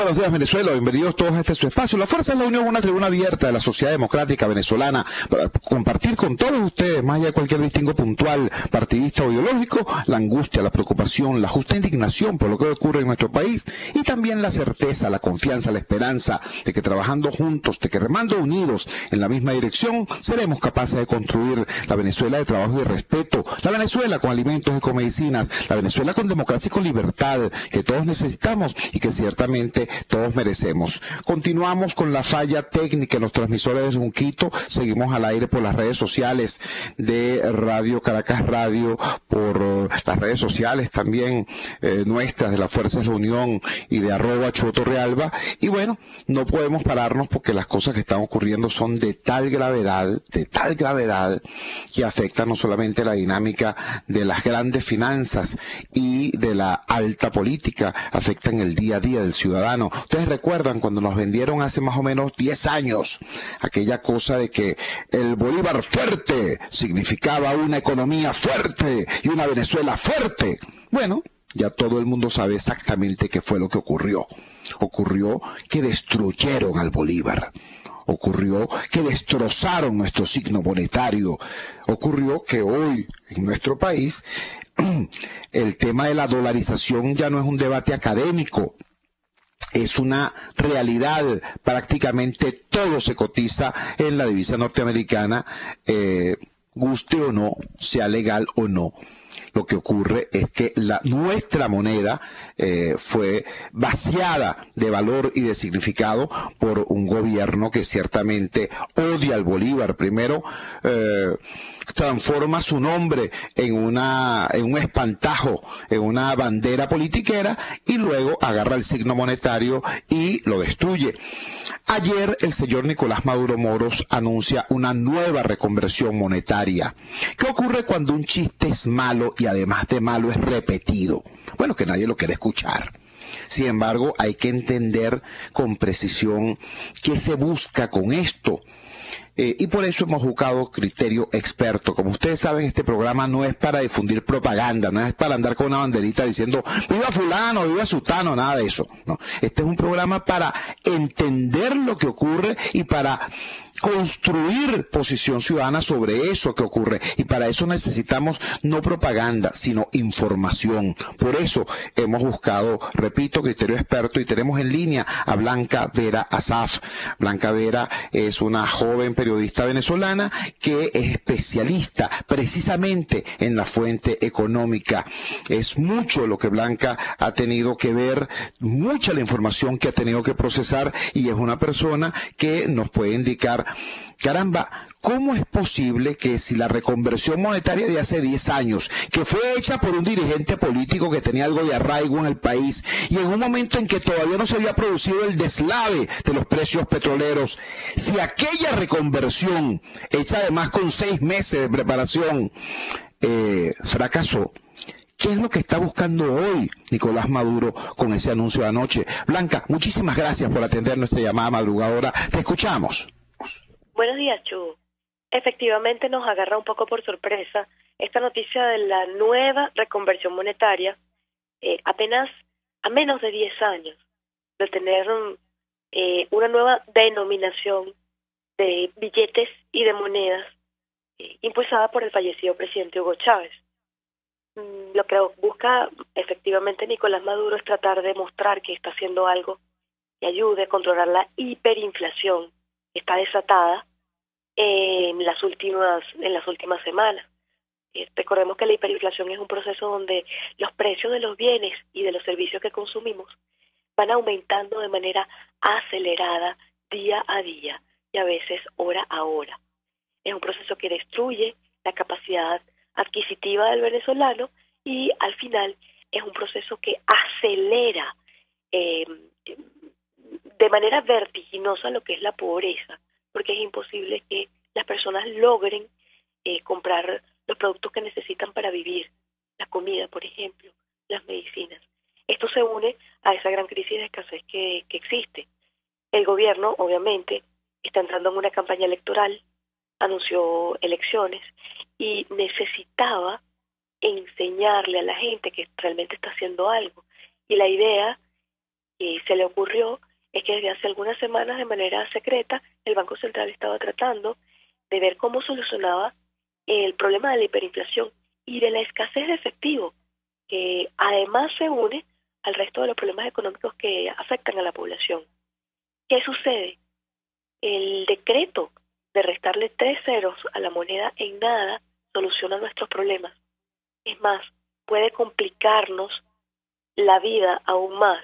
buenos días, Venezuela. Bienvenidos todos a este su espacio. La Fuerza es la Unión, una tribuna abierta de la sociedad democrática venezolana para compartir con todos ustedes, más allá de cualquier distingo puntual, partidista o ideológico, la angustia, la preocupación, la justa indignación por lo que ocurre en nuestro país y también la certeza, la confianza, la esperanza de que trabajando juntos, de que remando unidos en la misma dirección, seremos capaces de construir la Venezuela de trabajo y de respeto, la Venezuela con alimentos y con medicinas, la Venezuela con democracia y con libertad, que todos necesitamos y que ciertamente todos merecemos. Continuamos con la falla técnica en los transmisores de Junquito, seguimos al aire por las redes sociales de Radio Caracas Radio, por las redes sociales también nuestras de la Fuerza es la Unión y de @Chotorrealba, y bueno, no podemos pararnos porque las cosas que están ocurriendo son de tal gravedad, que afectan no solamente la dinámica de las grandes finanzas y de la alta política, afectan el día a día del ciudadano. Ustedes recuerdan cuando nos vendieron hace más o menos 10 años aquella cosa de que el Bolívar fuerte significaba una economía fuerte y una Venezuela fuerte. Bueno, ya todo el mundo sabe exactamente qué fue lo que ocurrió. Ocurrió que destruyeron al Bolívar. Ocurrió que destrozaron nuestro signo monetario. Ocurrió que hoy en nuestro país el tema de la dolarización ya no es un debate académico, es una realidad. Prácticamente todo se cotiza en la divisa norteamericana, guste o no, sea legal o no. Lo que ocurre es que nuestra moneda fue vaciada de valor y de significado por un gobierno que ciertamente odia al Bolívar. Primero transforma su nombre en un espantajo, en una bandera politiquera, y luego agarra el signo monetario y lo destruye. Ayer el señor Nicolás Maduro Moros anuncia una nueva reconversión monetaria. ¿Qué ocurre cuando un chiste es malo y además de malo es repetido? Bueno, que nadie lo quiere escuchar. Sin embargo, hay que entender con precisión qué se busca con esto. Y por eso hemos buscado criterio experto. Como ustedes saben, este programa no es para difundir propaganda, no es para andar con una banderita diciendo viva fulano, viva sutano, nada de eso. No, este es un programa para entender lo que ocurre y para construir posición ciudadana sobre eso que ocurre, y para eso necesitamos no propaganda, sino información. Por eso hemos buscado, repito, criterio experto, y tenemos en línea a Blanca Vera Asaf. Blanca Vera es una joven periodista venezolana que es especialista precisamente en la fuente económica. Es mucho lo que Blanca ha tenido que ver, mucha la información que ha tenido que procesar, y es una persona que nos puede indicar, caramba, ¿cómo es posible que si la reconversión monetaria de hace 10 años, que fue hecha por un dirigente político que tenía algo de arraigo en el país, y en un momento en que todavía no se había producido el deslave de los precios petroleros, si aquella reconversión, hecha además con 6 meses de preparación, fracasó? ¿Qué es lo que está buscando hoy Nicolás Maduro con ese anuncio de anoche? Blanca, muchísimas gracias por atender nuestra llamada madrugadora. Te escuchamos. Buenos días, Chu. Efectivamente nos agarra un poco por sorpresa esta noticia de la nueva reconversión monetaria, apenas a menos de 10 años de tener una nueva denominación de billetes y de monedas impulsada por el fallecido presidente Hugo Chávez. Lo que busca efectivamente Nicolás Maduro es tratar de mostrar que está haciendo algo que ayude a controlar la hiperinflación que está desatada en las últimas semanas. Recordemos que la hiperinflación es un proceso donde los precios de los bienes y de los servicios que consumimos van aumentando de manera acelerada día a día y a veces hora a hora. Es un proceso que destruye la capacidad adquisitiva del venezolano y al final es un proceso que acelera de manera vertiginosa lo que es la pobreza, porque es imposible que las personas logren comprar los productos que necesitan para vivir, la comida, por ejemplo, las medicinas. Esto se une a esa gran crisis de escasez que existe. El gobierno, obviamente, está entrando en una campaña electoral, anunció elecciones y necesitaba enseñarle a la gente que realmente está haciendo algo. Y la idea que se le ocurrió es que desde hace algunas semanas, de manera secreta, el Banco Central estaba tratando de ver cómo solucionaba el problema de la hiperinflación y de la escasez de efectivo, que además se une al resto de los problemas económicos que afectan a la población. ¿Qué sucede? El decreto de restarle 3 ceros a la moneda en nada soluciona nuestros problemas. Es más, puede complicarnos la vida aún más,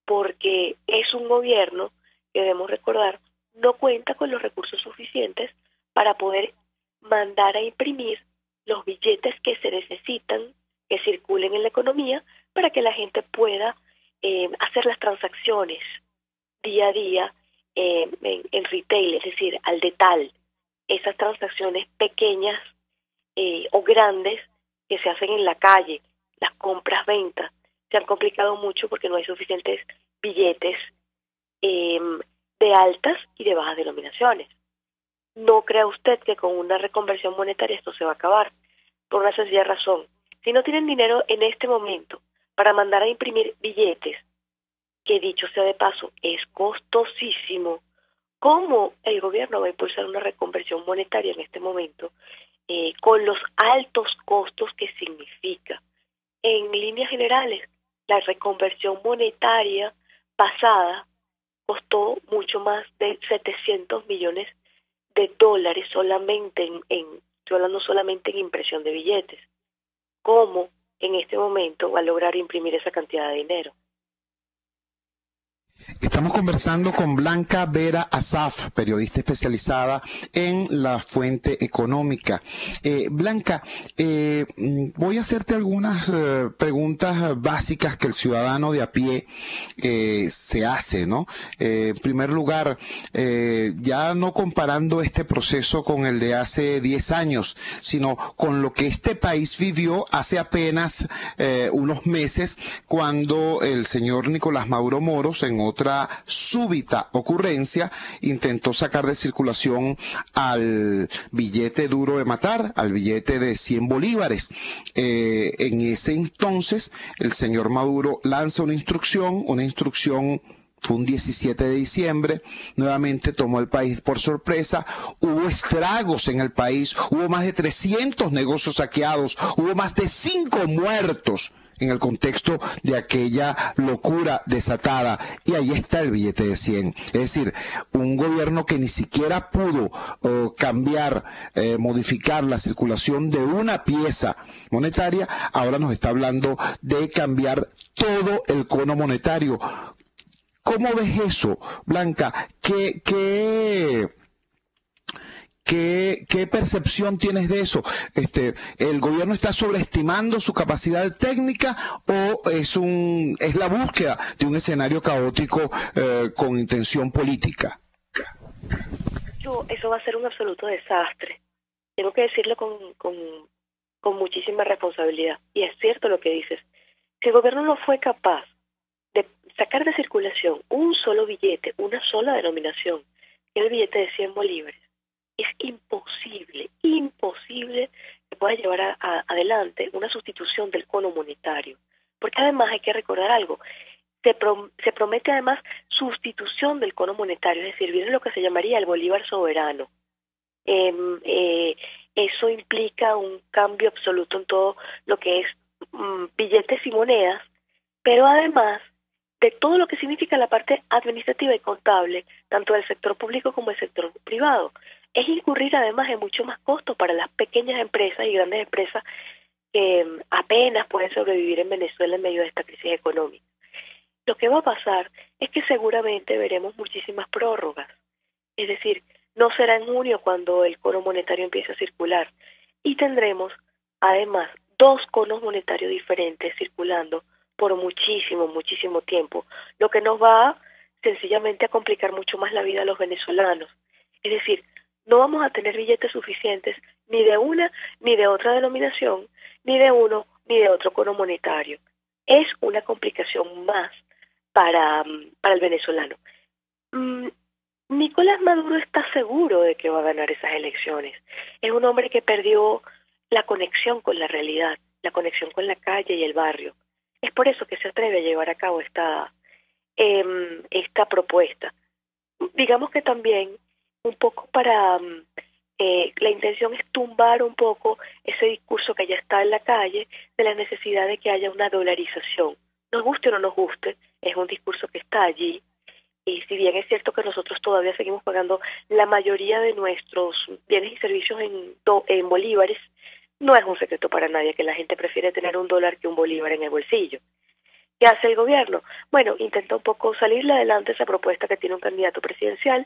porque es un gobierno que, debemos recordar, no cuenta con los recursos suficientes para poder mandar a imprimir los billetes que se necesitan, que circulen en la economía, para que la gente pueda hacer las transacciones día a día en retail, es decir, al detal, esas transacciones pequeñas o grandes que se hacen en la calle, las compras-ventas, se han complicado mucho porque no hay suficientes billetes de altas y de bajas denominaciones. No crea usted que con una reconversión monetaria esto se va a acabar, por una sencilla razón. Si no tienen dinero en este momento para mandar a imprimir billetes, que dicho sea de paso, es costosísimo, ¿cómo el gobierno va a impulsar una reconversión monetaria en este momento con los altos costos que significa? En líneas generales, la reconversión monetaria pasada costó mucho más de 700 millones de dólares solamente estoy hablando solamente en impresión de billetes. ¿Cómo en este momento va a lograr imprimir esa cantidad de dinero? Estamos conversando con Blanca Vera Asaf, periodista especializada en la fuente económica. Blanca, voy a hacerte algunas preguntas básicas que el ciudadano de a pie se hace, ¿no? En primer lugar, ya no comparando este proceso con el de hace 10 años, sino con lo que este país vivió hace apenas unos meses, cuando el señor Nicolás Maduro Moros, en otra súbita ocurrencia, intentó sacar de circulación al billete duro de matar, al billete de 100 bolívares. En ese entonces, el señor Maduro lanza una instrucción, fue un 17 de diciembre, nuevamente tomó el país por sorpresa, hubo estragos en el país, hubo más de 300 negocios saqueados, hubo más de 5 muertos en el contexto de aquella locura desatada, y ahí está el billete de 100. Es decir, un gobierno que ni siquiera pudo cambiar, modificar la circulación de una pieza monetaria, ahora nos está hablando de cambiar todo el cono monetario. ¿Cómo ves eso, Blanca? ¿Qué percepción tienes de eso? ¿El gobierno está sobreestimando su capacidad técnica o es la búsqueda de un escenario caótico con intención política? Eso va a ser un absoluto desastre. Tengo que decirlo con muchísima responsabilidad. Y es cierto lo que dices. Si el gobierno no fue capaz de sacar de circulación un solo billete, una sola denominación, que es el billete de 100 bolívares, es imposible que pueda llevar adelante una sustitución del cono monetario. Porque además hay que recordar algo, se promete además sustitución del cono monetario, es decir, viene lo que se llamaría el bolívar soberano. Eso implica un cambio absoluto en todo lo que es billetes y monedas, pero además de todo lo que significa la parte administrativa y contable, tanto del sector público como del sector privado. Es incurrir además en mucho más costos para las pequeñas empresas y grandes empresas que apenas pueden sobrevivir en Venezuela en medio de esta crisis económica. Lo que va a pasar es que seguramente veremos muchísimas prórrogas, es decir, no será en junio cuando el cono monetario empiece a circular, y tendremos además 2 conos monetarios diferentes circulando por muchísimo tiempo, lo que nos va sencillamente a complicar mucho más la vida a los venezolanos. Es decir, no vamos a tener billetes suficientes ni de una ni de otra denominación, ni de uno ni de otro cono monetario. Es una complicación más para el venezolano. Nicolás Maduro está seguro de que va a ganar esas elecciones. Es un hombre que perdió la conexión con la realidad, la conexión con la calle y el barrio. Es por eso que se atreve a llevar a cabo esta propuesta. Digamos que también un poco para la intención es tumbar un poco ese discurso que ya está en la calle de la necesidad de que haya una dolarización. Nos guste o no nos guste, es un discurso que está allí. Y si bien es cierto que nosotros todavía seguimos pagando la mayoría de nuestros bienes y servicios en bolívares, no es un secreto para nadie que la gente prefiere tener un dólar que un bolívar en el bolsillo. ¿Qué hace el gobierno? Bueno, intenta un poco salirle adelante esa propuesta que tiene un candidato presidencial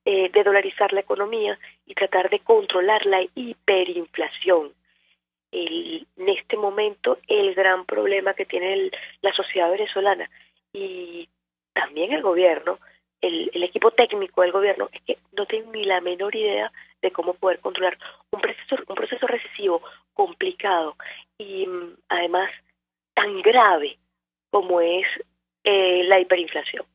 de dolarizar la economía y tratar de controlar la hiperinflación. En este momento, el gran problema que tiene la sociedad venezolana y también el gobierno, el equipo técnico del gobierno, es que no tienen ni la menor idea de cómo poder controlar un proceso recesivo complicado y además tan grave como es la hiperinflación.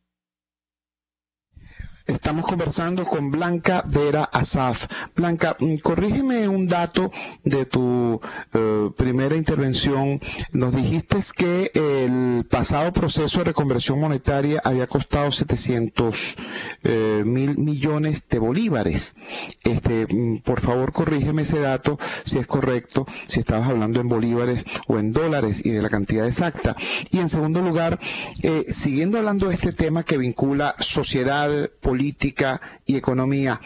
Estamos conversando con Blanca Vera Asaf. Blanca, corrígeme un dato de tu primera intervención. Nos dijiste que el pasado proceso de reconversión monetaria había costado 700.000 millones de bolívares. Por favor, corrígeme ese dato, si es correcto, si estabas hablando en bolívares o en dólares y de la cantidad exacta. Y en segundo lugar, siguiendo hablando de este tema que vincula sociedad, política y economía,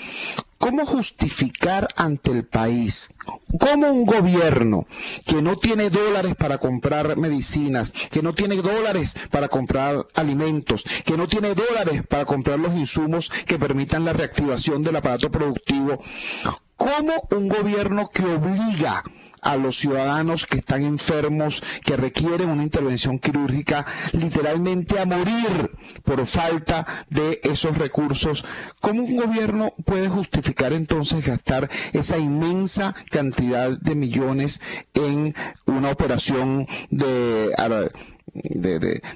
¿cómo justificar ante el país cómo un gobierno que no tiene dólares para comprar medicinas, que no tiene dólares para comprar alimentos, que no tiene dólares para comprar los insumos que permitan la reactivación del aparato productivo, cómo un gobierno que obliga a los ciudadanos que están enfermos, que requieren una intervención quirúrgica, literalmente a morir por falta de esos recursos? ¿Cómo un gobierno puede justificar entonces gastar esa inmensa cantidad de millones en una operación de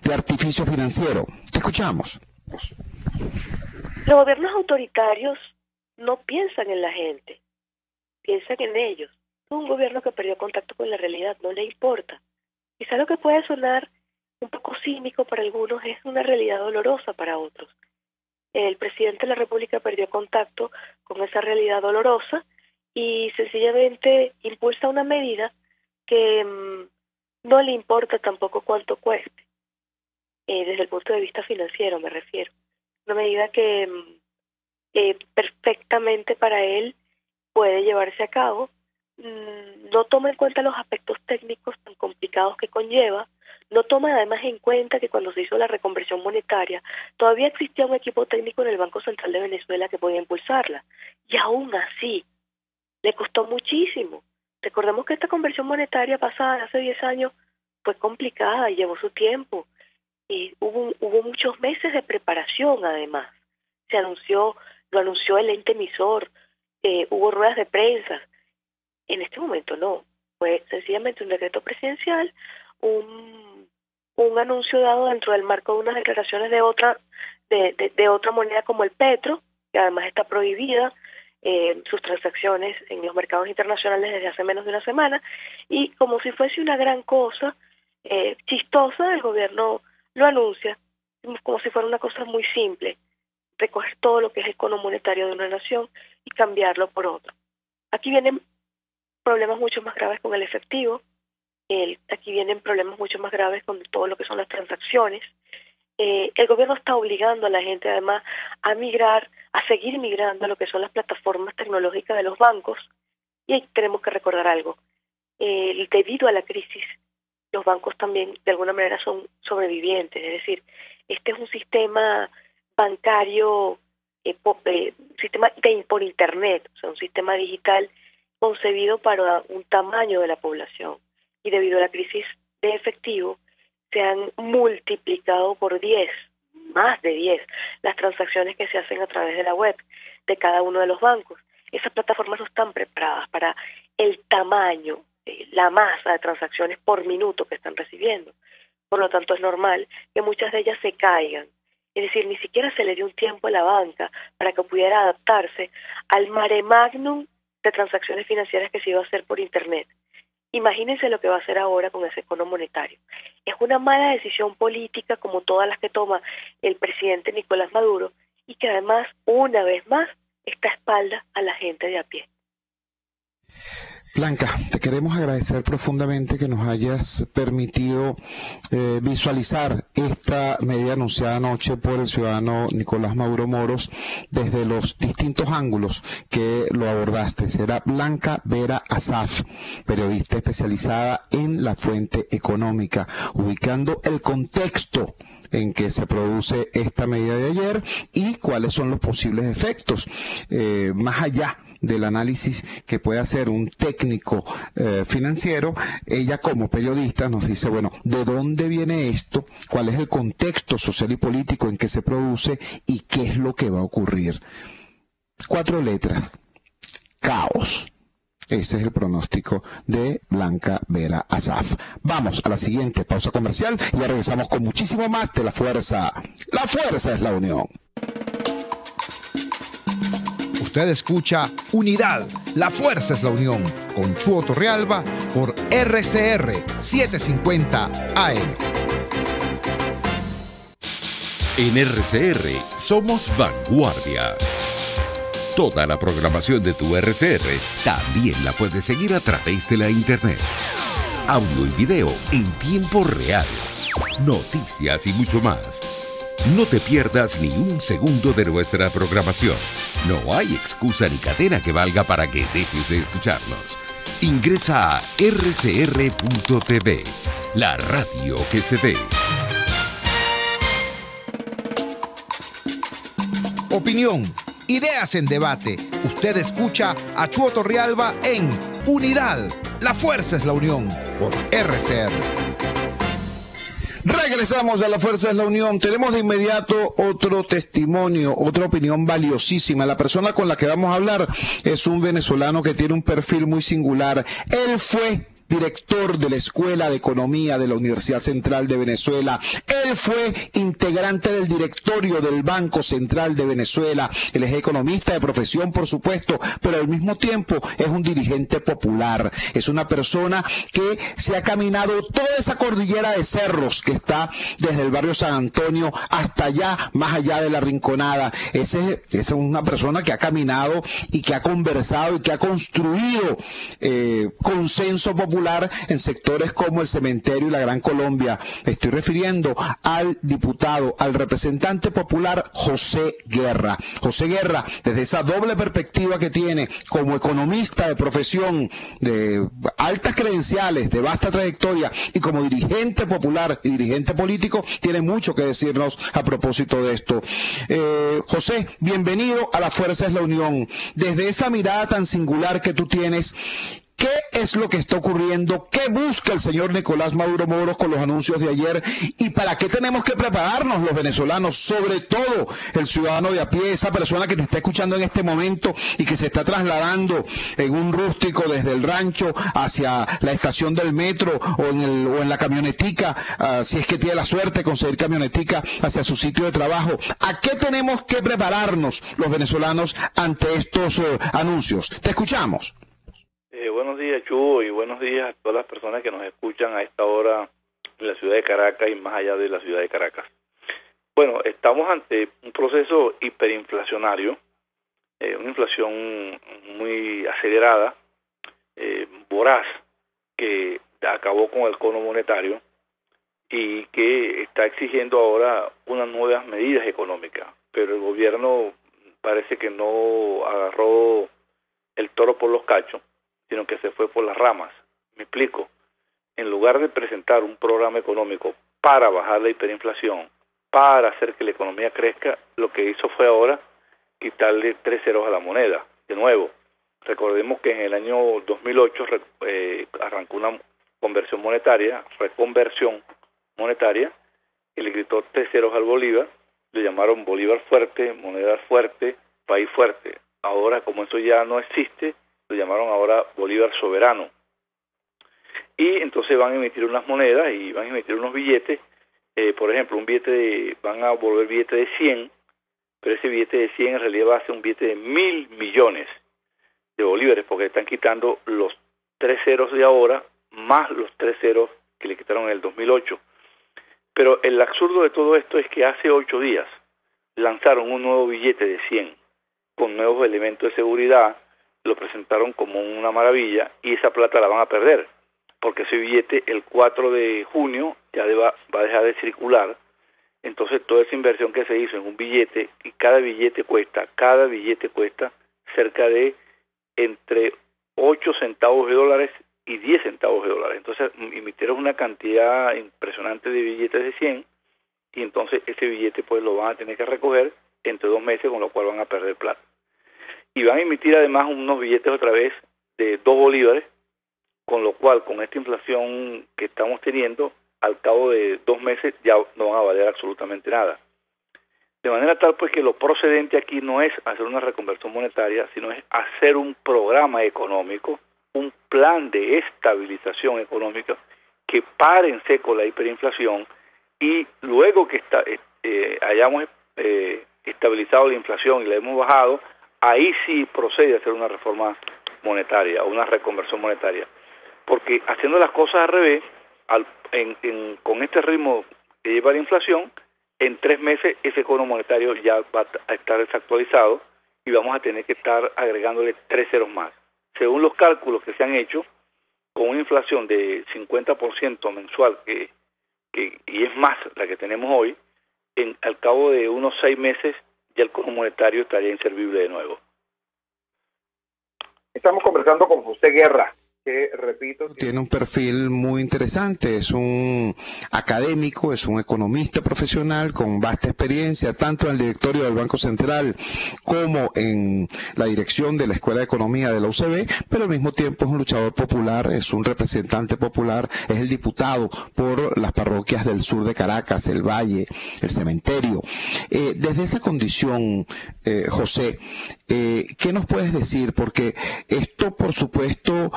artificio financiero? Te escuchamos. Los gobiernos autoritarios no piensan en la gente, piensan en ellos. Un gobierno que perdió contacto con la realidad, no le importa. Quizá lo que puede sonar un poco cínico para algunos es una realidad dolorosa para otros. El presidente de la República perdió contacto con esa realidad dolorosa y sencillamente impulsa una medida que no le importa tampoco cuánto cueste, desde el punto de vista financiero me refiero. Una medida que perfectamente para él puede llevarse a cabo. No toma en cuenta los aspectos técnicos tan complicados que conlleva, no toma además en cuenta que cuando se hizo la reconversión monetaria todavía existía un equipo técnico en el Banco Central de Venezuela que podía impulsarla, y aún así le costó muchísimo. Recordemos que esta conversión monetaria pasada hace 10 años fue complicada y llevó su tiempo, y hubo muchos meses de preparación además. Lo anunció el ente emisor, hubo ruedas de prensa. En este momento no, fue sencillamente un decreto presidencial, un anuncio dado dentro del marco de unas declaraciones de otra moneda como el petro, que además está prohibida sus transacciones en los mercados internacionales desde hace menos de una semana, y como si fuese una gran cosa chistosa, el gobierno lo anuncia como si fuera una cosa muy simple, recoger todo lo que es el cono monetario de una nación y cambiarlo por otro. Aquí vienen problemas mucho más graves con el efectivo, aquí vienen problemas mucho más graves con todo lo que son las transacciones. El gobierno está obligando a la gente además a migrar, a seguir migrando a lo que son las plataformas tecnológicas de los bancos, y ahí tenemos que recordar algo. Debido a la crisis, los bancos también de alguna manera son sobrevivientes, es decir, este es un sistema bancario, sistema por internet, o sea, un sistema digital concebido para un tamaño de la población, y debido a la crisis de efectivo se han multiplicado por 10, más de 10, las transacciones que se hacen a través de la web de cada uno de los bancos. Esas plataformas no están preparadas para el tamaño, la masa de transacciones por minuto que están recibiendo. Por lo tanto, es normal que muchas de ellas se caigan. Es decir, ni siquiera se le dio un tiempo a la banca para que pudiera adaptarse al mare magnum de transacciones financieras que se iba a hacer por internet. Imagínense lo que va a hacer ahora con ese cono monetario. Es una mala decisión política como todas las que toma el presidente Nicolás Maduro y que además, una vez más, está a espaldas a la gente de a pie. Blanca, te queremos agradecer profundamente que nos hayas permitido visualizar esta medida anunciada anoche por el ciudadano Nicolás Maduro Moros desde los distintos ángulos que lo abordaste. Será Blanca Vera Asaf, periodista especializada en la fuente económica, ubicando el contexto en que se produce esta medida de ayer y cuáles son los posibles efectos, más allá del análisis que puede hacer un técnico financiero. Ella como periodista nos dice, bueno, ¿de dónde viene esto? ¿Cuál es el contexto social y político en que se produce? ¿Y qué es lo que va a ocurrir? 4 letras. Caos. Ese es el pronóstico de Blanca Vera Asaf. Vamos a la siguiente pausa comercial y ya regresamos con muchísimo más de La Fuerza. La fuerza es la unión. Usted escucha Unidad, la fuerza es la unión, con Chuo Torrealba por RCR 750 AM. En RCR somos vanguardia. Toda la programación de tu RCR también la puedes seguir a través de la internet. Audio y video en tiempo real. Noticias y mucho más. No te pierdas ni un segundo de nuestra programación. No hay excusa ni cadena que valga para que dejes de escucharnos. Ingresa a rcr.tv, la radio que se ve. Opinión, ideas en debate. Usted escucha a Chuo Torrealba en Unidad, la fuerza es la unión, por RCR. Regresamos a La Fuerza es la Unión. Tenemos de inmediato otro testimonio, otra opinión valiosísima. La persona con la que vamos a hablar es un venezolano que tiene un perfil muy singular. Él fue director de la Escuela de Economía de la Universidad Central de Venezuela. Él fue integrante del directorio del Banco Central de Venezuela. Él es economista de profesión, por supuesto, pero al mismo tiempo es un dirigente popular. Es una persona que se ha caminado toda esa cordillera de cerros que está desde el barrio San Antonio hasta allá, más allá de la Rinconada. Es una persona que ha caminado y que ha conversado y que ha construido consenso popular en sectores como el Cementerio y la Gran Colombia. Me estoy refiriendo al diputado, al representante popular José Guerra. José Guerra, desde esa doble perspectiva que tiene como economista de profesión, de altas credenciales, de vasta trayectoria, y como dirigente popular y dirigente político, tiene mucho que decirnos a propósito de esto. José, bienvenido a La Fuerza es la Unión. Desde esa mirada tan singular que tú tienes, ¿qué es lo que está ocurriendo? ¿Qué busca el señor Nicolás Maduro Moros con los anuncios de ayer? ¿Y para qué tenemos que prepararnos los venezolanos, sobre todo el ciudadano de a pie, esa persona que te está escuchando en este momento y que se está trasladando en un rústico desde el rancho hacia la estación del metro o en la camionetica, si es que tiene la suerte de conseguir camionetica hacia su sitio de trabajo? ¿A qué tenemos que prepararnos los venezolanos ante estos anuncios? Te escuchamos. Buenos días, Chugo, y buenos días a todas las personas que nos escuchan a esta hora en la ciudad de Caracas y más allá de la ciudad de Caracas. Bueno, estamos ante un proceso hiperinflacionario, una inflación muy acelerada, voraz, que acabó con el cono monetario y que está exigiendo ahora unas nuevas medidas económicas, pero el gobierno parece que no agarró el toro por los cachos, sino que se fue por las ramas. Me explico. En lugar de presentar un programa económico para bajar la hiperinflación, para hacer que la economía crezca, lo que hizo fue ahora quitarle 3 ceros a la moneda. De nuevo, recordemos que en el año 2008 arrancó una reconversión monetaria, y le quitó 3 ceros al bolívar, le llamaron Bolívar fuerte, moneda fuerte, país fuerte. Ahora, como eso ya no existe, lo llamaron ahora Bolívar soberano. Y entonces van a emitir unas monedas y van a emitir unos billetes. Por ejemplo, van a volver billete de 100, pero ese billete de 100 en realidad va a ser un billete de 1.000 millones de bolívares, porque están quitando los 3 ceros de ahora, más los 3 ceros que le quitaron en el 2008. Pero el absurdo de todo esto es que hace 8 días lanzaron un nuevo billete de 100 con nuevos elementos de seguridad, lo presentaron como una maravilla y esa plata la van a perder, porque ese billete el 4 de junio ya va a dejar de circular. Entonces toda esa inversión que se hizo en un billete, y cada billete cuesta cerca de entre 8 centavos de dólares y 10 centavos de dólares. Entonces emitieron una cantidad impresionante de billetes de 100 y entonces ese billete pues lo van a tener que recoger entre 2 meses, con lo cual van a perder plata. Y van a emitir además unos billetes otra vez de 2 bolívares, con lo cual con esta inflación que estamos teniendo, al cabo de 2 meses ya no van a valer absolutamente nada. De manera tal pues que lo procedente aquí no es hacer una reconversión monetaria, sino es hacer un programa económico, un plan de estabilización económica que pare en seco la hiperinflación, y luego que hayamos estabilizado la inflación y la hemos bajado, ahí sí procede a hacer una reforma monetaria o una reconversión monetaria. Porque haciendo las cosas al revés, con este ritmo que lleva la inflación, en 3 meses ese cono monetario ya va a estar desactualizado y vamos a tener que estar agregándole 3 ceros más. Según los cálculos que se han hecho, con una inflación de 50% mensual, y es más la que tenemos hoy, al cabo de unos 6 meses ya el cono monetario estaría inservible de nuevo. Estamos conversando con José Guerra, que, repito, tiene un perfil muy interesante. Es un académico, es un economista profesional con vasta experiencia, tanto en el directorio del Banco Central como en la dirección de la Escuela de Economía de la UCB, pero al mismo tiempo es un luchador popular, es un representante popular, es el diputado por las parroquias del sur de Caracas, el Valle, el Cementerio. Desde esa condición, José, ¿qué nos puedes decir? Porque esto, por supuesto,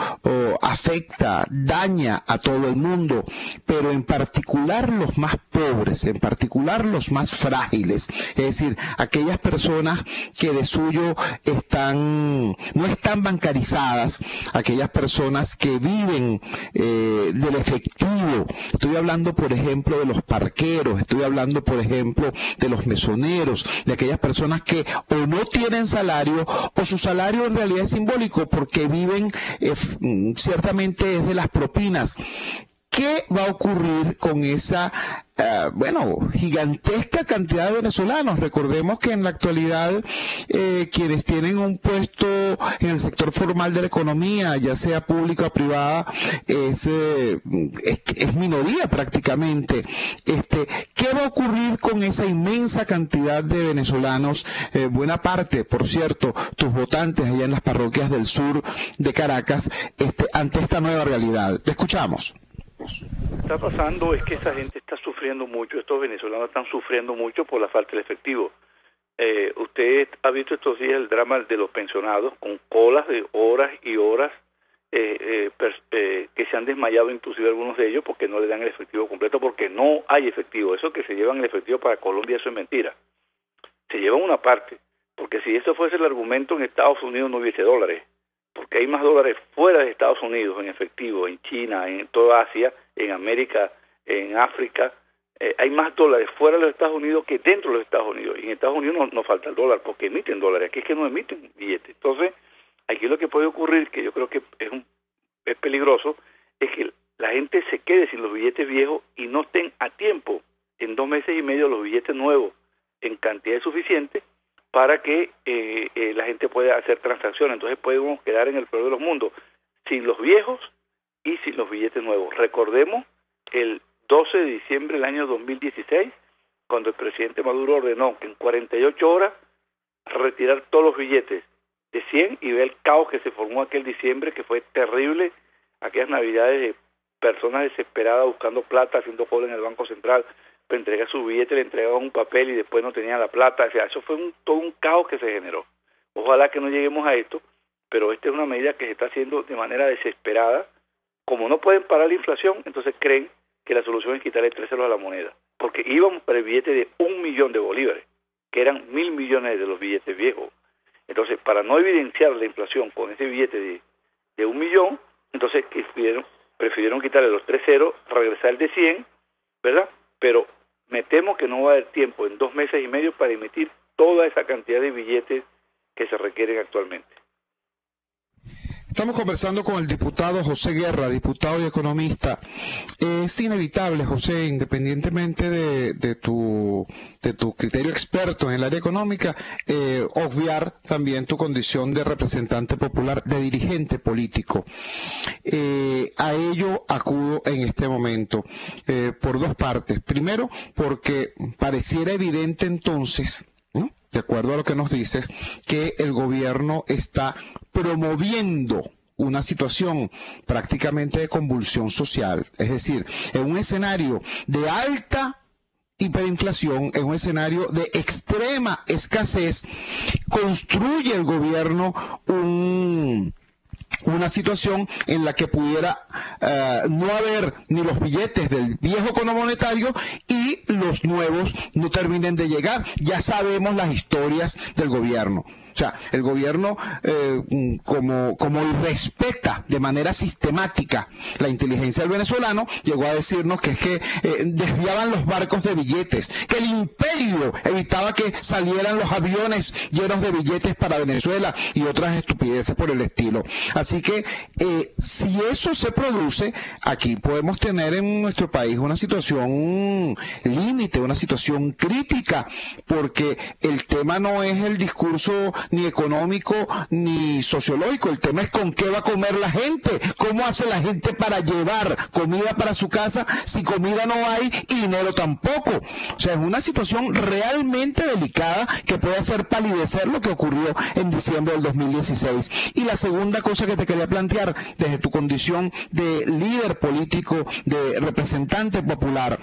afecta, daña a todo el mundo, pero en particular los más pobres, en particular los más frágiles, es decir, aquellas personas que de suyo no están bancarizadas, aquellas personas que viven del efectivo. Estoy hablando, por ejemplo, de los parqueros, estoy hablando, por ejemplo, de los mesoneros, de aquellas personas que o no tienen salario o su salario en realidad es simbólico porque viven ciertamente es de las propinas. ¿Qué va a ocurrir con esa gigantesca cantidad de venezolanos? Recordemos que en la actualidad quienes tienen un puesto en el sector formal de la economía, ya sea pública o privada, es minoría prácticamente. ¿Qué va a ocurrir con esa inmensa cantidad de venezolanos? Buena parte, por cierto, tus votantes allá en las parroquias del sur de Caracas, ante esta nueva realidad. Te escuchamos. Está pasando es que esa gente está sufriendo mucho, estos venezolanos están sufriendo mucho por la falta del efectivo. Usted ha visto estos días el drama de los pensionados con colas de horas y horas que se han desmayado, inclusive algunos de ellos, porque no le dan el efectivo completo, porque no hay efectivo. Eso que se llevan el efectivo para Colombia, eso es mentira. Se llevan una parte, porque si eso fuese el argumento, en Estados Unidos no hubiese dólares, porque hay más dólares fuera de Estados Unidos en efectivo, en China, en toda Asia, en América, en África. Hay más dólares fuera de los Estados Unidos que dentro de los Estados Unidos. Y en Estados Unidos no falta el dólar, porque emiten dólares. Aquí es que no emiten billetes. Entonces, aquí lo que puede ocurrir, que yo creo que es peligroso, es que la gente se quede sin los billetes viejos y no estén a tiempo, en 2 meses y medio, los billetes nuevos en cantidad suficiente para que la gente pueda hacer transacciones. Entonces podemos quedar en el peor de los mundos, sin los viejos y sin los billetes nuevos. Recordemos el 12 de diciembre del año 2016, cuando el presidente Maduro ordenó que en 48 horas retirar todos los billetes de 100 y ver el caos que se formó aquel diciembre, que fue terrible, aquellas navidades de personas desesperadas buscando plata, haciendo cola en el Banco Central, para entregar su billete, le entregaban un papel y después no tenían la plata. O sea, eso fue todo un caos que se generó. Ojalá que no lleguemos a esto, pero esta es una medida que se está haciendo de manera desesperada. Como no pueden parar la inflación, entonces creen que la solución es quitarle 3 ceros a la moneda, porque íbamos para el billete de 1 millón de bolívares, que eran 1.000 millones de los billetes viejos. Entonces, para no evidenciar la inflación con ese billete de 1 millón, entonces prefirieron quitarle los 3 ceros, regresar el de 100, ¿verdad? pero me temo que no va a haber tiempo en 2 meses y medio para emitir toda esa cantidad de billetes que se requieren actualmente. Estamos conversando con el diputado José Guerra, diputado y economista. Es inevitable, José, independientemente de tu criterio experto en el área económica, obviar también tu condición de representante popular, de dirigente político. A ello acudo en este momento por 2 partes. Primero, porque pareciera evidente entonces, ¿no?, de acuerdo a lo que nos dices, que el gobierno está promoviendo una situación prácticamente de convulsión social. Es decir, en un escenario de alta hiperinflación, en un escenario de extrema escasez, construye el gobierno una situación en la que pudiera no haber ni los billetes del viejo cono monetario y los nuevos no terminen de llegar. Ya sabemos las historias del gobierno. O sea, el gobierno como respeta de manera sistemática la inteligencia del venezolano, llegó a decirnos que es que desviaban los barcos de billetes, que el imperio evitaba que salieran los aviones llenos de billetes para Venezuela y otras estupideces por el estilo. Así que si eso se produce, aquí podemos tener en nuestro país una situación límite, una situación crítica, porque el tema no es el discurso ni económico ni sociológico, el tema es con qué va a comer la gente, cómo hace la gente para llevar comida para su casa si comida no hay y dinero tampoco. O sea, es una situación realmente delicada que puede hacer palidecer lo que ocurrió en diciembre del 2016. Y la segunda cosa que te quería plantear, desde tu condición de líder político, de representante popular,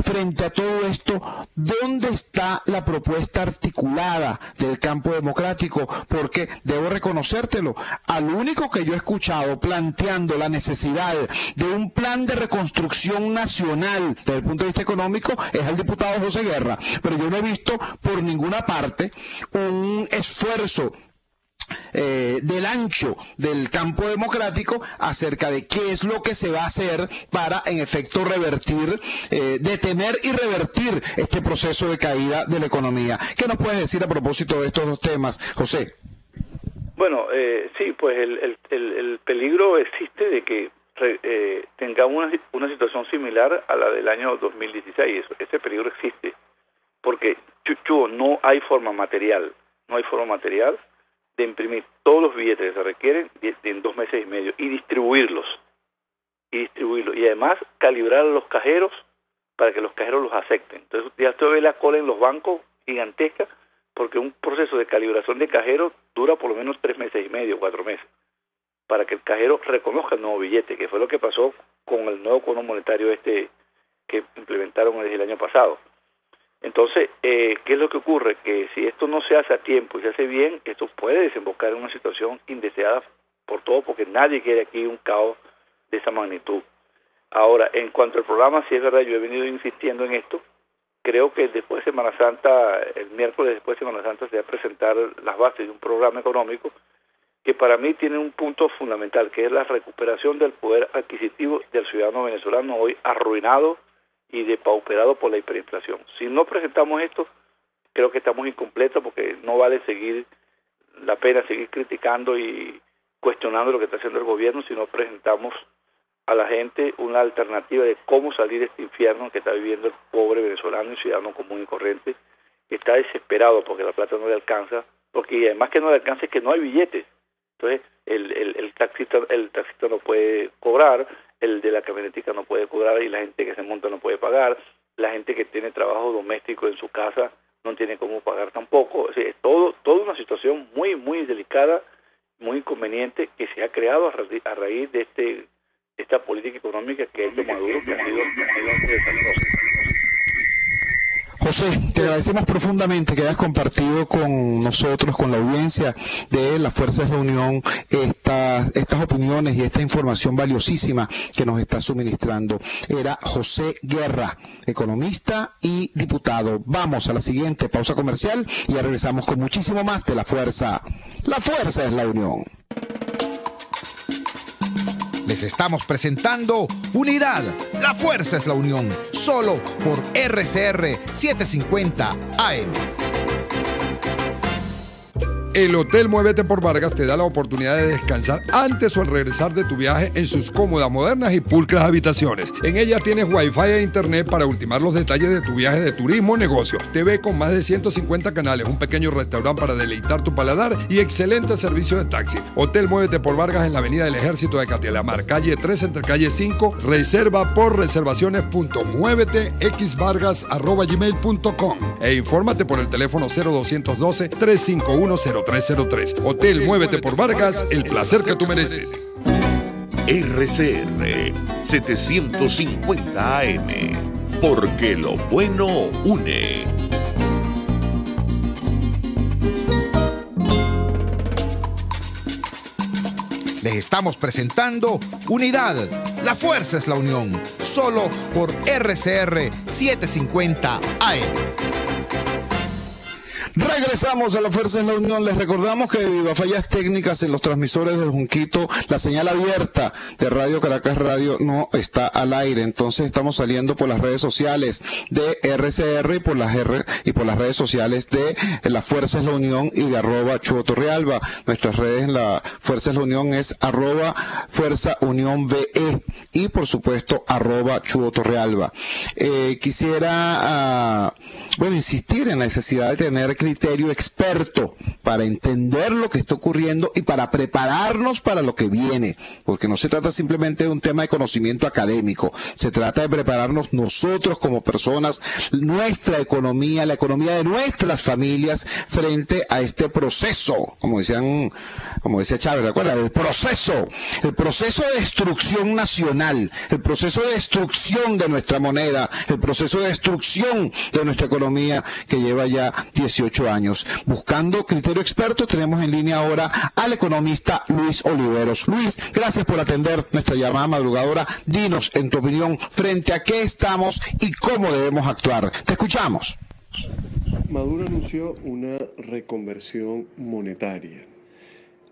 frente a todo esto, ¿dónde está la propuesta articulada del campo democrático? Porque debo reconocértelo, al único que yo he escuchado planteando la necesidad de un plan de reconstrucción nacional desde el punto de vista económico es el diputado José Guerra, pero yo no he visto por ninguna parte un esfuerzo del ancho del campo democrático acerca de qué es lo que se va a hacer para en efecto revertir, detener y revertir este proceso de caída de la economía. ¿Qué nos puedes decir a propósito de estos 2 temas, José? Bueno, sí, pues el peligro existe de que tengamos una situación similar a la del año 2016. Ese peligro existe porque no hay forma material de imprimir todos los billetes que se requieren en 2 meses y medio y distribuirlos y además calibrar a los cajeros para que los cajeros los acepten. Entonces ya usted ve la cola en los bancos gigantesca porque un proceso de calibración de cajeros dura por lo menos 3 meses y medio, 4 meses para que el cajero reconozca el nuevo billete, que fue lo que pasó con el nuevo cono monetario que implementaron desde el año pasado. Entonces, ¿qué es lo que ocurre? Que si esto no se hace a tiempo y se hace bien, esto puede desembocar en una situación indeseada por todo, porque nadie quiere aquí un caos de esa magnitud. Ahora, en cuanto al programa, sí es verdad, yo he venido insistiendo en esto. Creo que después de Semana Santa, el miércoles después de Semana Santa, se va a presentar las bases de un programa económico que para mí tiene un punto fundamental, que es la recuperación del poder adquisitivo del ciudadano venezolano hoy arruinado y depauperado por la hiperinflación. Si no presentamos esto, creo que estamos incompletos porque no vale la pena seguir criticando y cuestionando lo que está haciendo el gobierno si no presentamos a la gente una alternativa de cómo salir de este infierno que está viviendo el pobre venezolano y ciudadano común y corriente, que está desesperado porque la plata no le alcanza, porque además que no le alcanza es que no hay billetes. Entonces el taxista no puede cobrar, el de la camionetica no puede cobrar y la gente que se monta no puede pagar, la gente que tiene trabajo doméstico en su casa no tiene cómo pagar tampoco. O sea, es toda una situación muy, muy delicada, muy inconveniente que se ha creado a raíz de esta política económica que ha hecho Maduro, que ha sido desastrosa. José, te agradecemos profundamente que hayas compartido con nosotros, con la audiencia de las Fuerzas de la Unión, estas opiniones y esta información valiosísima que nos está suministrando. Era José Guerra, economista y diputado. Vamos a la siguiente pausa comercial y ya regresamos con muchísimo más de La Fuerza. La Fuerza es la Unión. Les estamos presentando Unidad. La fuerza es la unión. Solo por RCR 750 AM. El Hotel Muévete por Vargas te da la oportunidad de descansar antes o al regresar de tu viaje en sus cómodas, modernas y pulcras habitaciones. En ellas tienes Wi-Fi e Internet para ultimar los detalles de tu viaje de turismo o negocio. TV con más de 150 canales, un pequeño restaurante para deleitar tu paladar y excelente servicio de taxi. Hotel Muévete por Vargas en la Avenida del Ejército de Catialamar, calle 3 entre calle 5. Reserva por reservaciones.muevetexvargas@gmail.com e infórmate por el teléfono 0212-351-0303. Hotel Muévete por Vargas, el placer que tú mereces. RCR 750 AM, porque lo bueno une. Les estamos presentando Unidad. La fuerza es la unión. Solo por RCR 750 AM. Regresamos a La Fuerza en la Unión. Les recordamos que debido a fallas técnicas en los transmisores del Junquito, la señal abierta de Radio Caracas Radio no está al aire. Entonces estamos saliendo por las redes sociales de RCR y por las redes sociales de La Fuerza es la Unión y de @ChuoTorrealba. Nuestras redes en La Fuerza es la Unión es @FuerzaUniónVE y por supuesto @ChuoTorrealba. Quisiera insistir en la necesidad de tener criterio experto para entender lo que está ocurriendo y para prepararnos para lo que viene, porque no se trata simplemente de un tema de conocimiento académico, se trata de prepararnos nosotros como personas, nuestra economía, la economía de nuestras familias frente a este proceso, como decía Chávez, ¿recuerda? El proceso de destrucción nacional, el proceso de destrucción de nuestra moneda, el proceso de destrucción de nuestra economía que lleva ya 18 años. Buscando criterio experto, tenemos en línea ahora al economista Luis Oliveros. Luis, gracias por atender nuestra llamada madrugadora. Dinos, en tu opinión, frente a qué estamos y cómo debemos actuar. Te escuchamos. Maduro anunció una reconversión monetaria.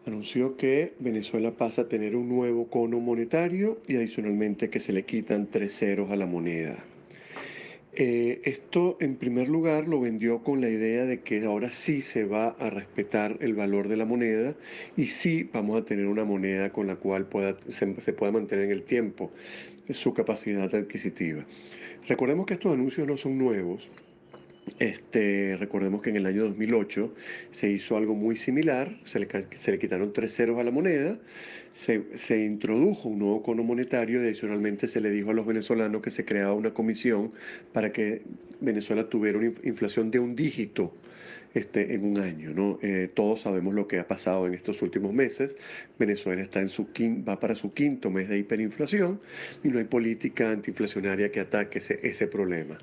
Anunció que Venezuela pasa a tener un nuevo cono monetario y adicionalmente que se le quitan 3 ceros a la moneda. Esto, en primer lugar, lo vendió con la idea de que ahora sí se va a respetar el valor de la moneda y sí vamos a tener una moneda con la cual se pueda mantener en el tiempo su capacidad adquisitiva. Recordemos que estos anuncios no son nuevos. Recordemos que en el año 2008 se hizo algo muy similar, se le quitaron 3 ceros a la moneda, se introdujo un nuevo cono monetario y adicionalmente se le dijo a los venezolanos que se creaba una comisión para que Venezuela tuviera una inflación de un dígito en un año, ¿no? Todos sabemos lo que ha pasado en estos últimos meses. Venezuela está va para su 5º mes de hiperinflación y no hay política antiinflacionaria que ataque ese problema.